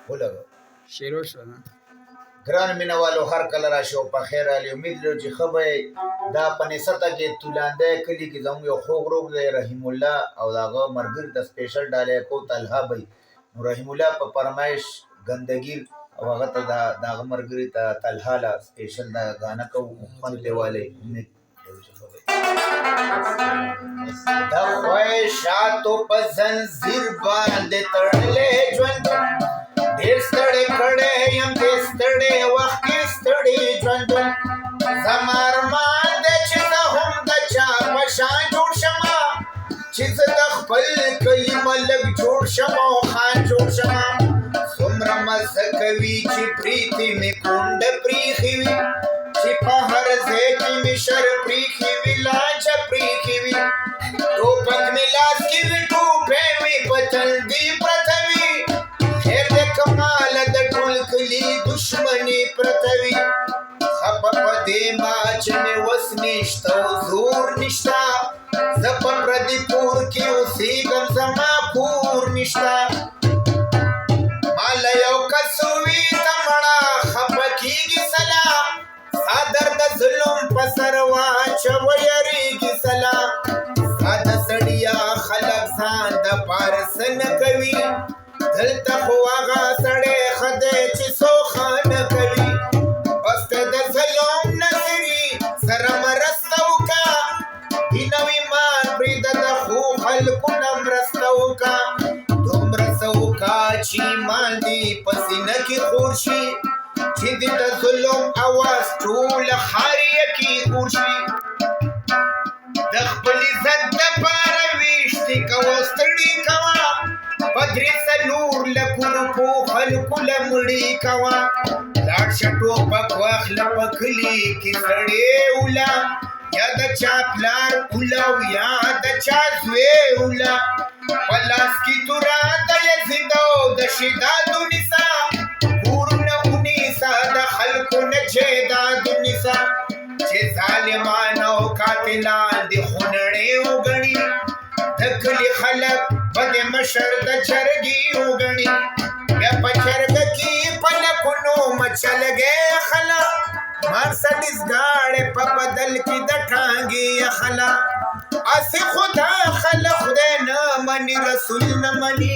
ولګو شروع شو نه ګران مینوالو هر کله راشي او په خیر علي امید لرو چې ښه به دا په نسته کې تولانده کلي کې زموږ یو خوږ روغ دی رحیم الله او د هغه ملګري ته سپیشل ډالۍ کو طلحه بی نو رحیم الله په فرمایش ګندګي او هغه ته د هغه ملګري ته طلحه لا سپیشل دا غانه کو خوند دیواله امید دا خوای شاتو په زنځیر باندې تړلې ژوند ډېر ستړی کړی یم دې ستړی وخت کې ستړی ژوند زما ارمان دی چې زه هم د چا په شان جوړ شمه چې زه د خپل کلي ملک جوړ شم او خان جوړ شمه څومره مزه کوي چې پریتې مې کونډه پریښې وي چې په هر ځای کې مې شر پریښې وي لانجه پریښې وي ټوپک مې لاس کې وي ټوپۍ مې په تندي پرته وي خیر د کماله د ټول کلي دشمني پرته وي خپه په دې ما چې مې وس نشته او زور نشته زه په پردي کور کې اوسېږم زما کور نشته ماله یو کس وي ته مړه خپه کېږي سلا ستا درد ظلم په سر واچوه یریږي سلا ستا د سړیا خلک ځان دپاره څه نه کوي دلته خو هغه سړی ښه دی چې سوخه نه کوي بس ته د ظلم نظري سره مرسته وکړه دین او ایمان پرېږده د ښو خلکو نه مرسته وکړه دومره څه وکړه چې ایمان دې په سینه کې خور شي چې دې د ظلم اواز ټوله خاریه کې خور شي د خپل عزت دپاره ویښتې کوه ستړي کوه په درې څلور لکو روپو خلکو له مړي کوه لاړ شه ټوپک واخله په کلي کې سړی وله یا د چا پلار وله او یا د چا زوی وله په لاس کې توره د یزید او د شدادو نیسه کورونه ونیسه د خلکو نه جیداد ونیسه چې ظالمان او قاتلان د خونړې وګڼي د کلي خلک به د مشر د چرګې وګڼي بیا په چرګه کې په لکونو مچلګې خله مرسډیز ګاډۍ په بدل کې د ټانګې یخله اسې خدا خله خدای نه مني رسول نه مني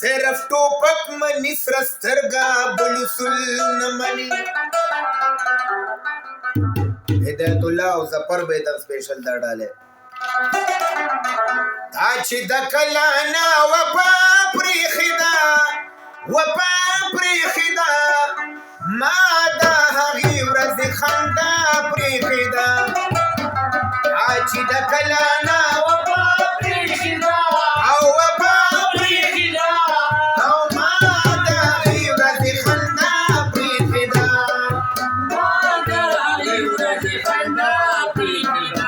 صرف ټوپک مني سره سترګه بل اصول نه مني هدایت الله او ظفر به د سپیشل دا ډالۍ دا چې د کلانه وفا پرېښې ده وفا پرېښې ده ما د هغې ورځې خندا پرېښې ده دا چې د کلانه وفا پرېښې ده او وفا پرېښې ده او ما د هغې ورځې خندا پرېښې ده ما د هغې ورځې خندا پرېښې ده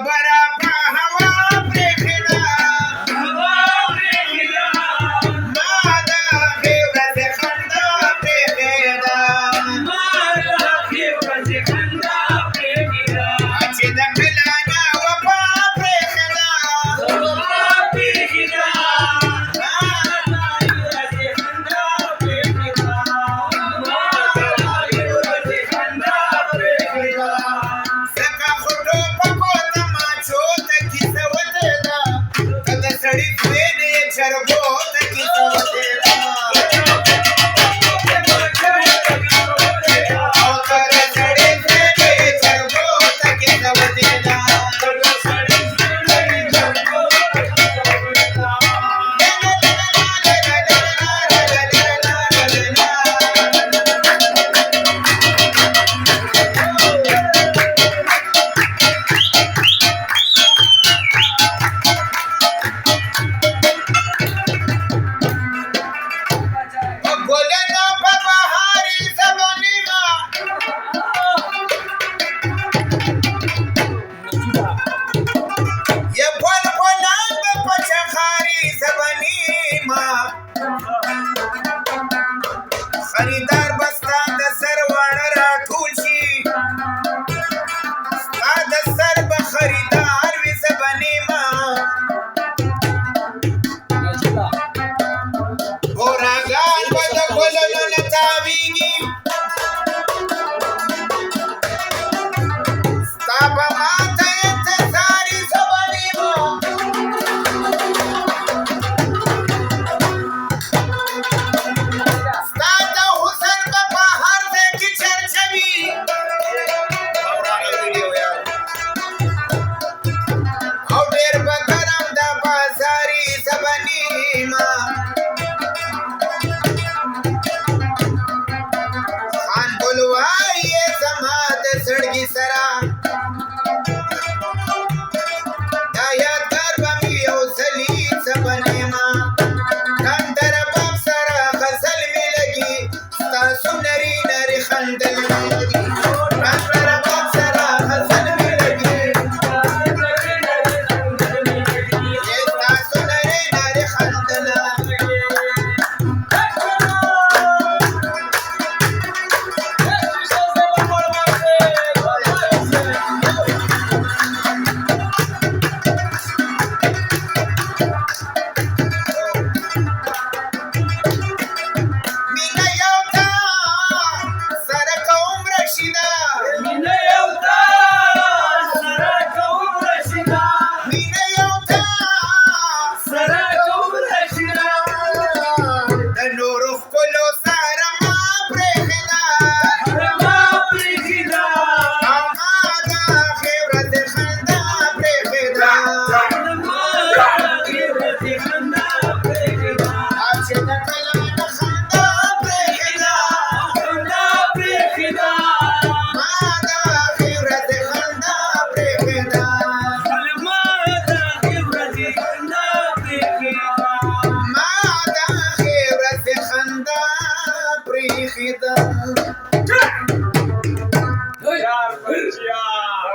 خبره په هوا پرېښېده ما د هغې ورځې خندا پرېښېده چې د پلانه وفا پرېښېده ځکه خو ټوپکو تماچو ته کیسه وتېده ته د سړي زوی نه یې جرګو ته کیسه وتېده او ته د سړي زوی نه یې جرګو ته کیسه وتېده ګلونه په بهاري زمانیما یه بلبلان به په چخاري زمانیما خریدار به ستا د سر واړه راټول شي ستا د سر به خریدار وي زبنیما ګوراګان به د ګلونو نه تاویږي ستا به ما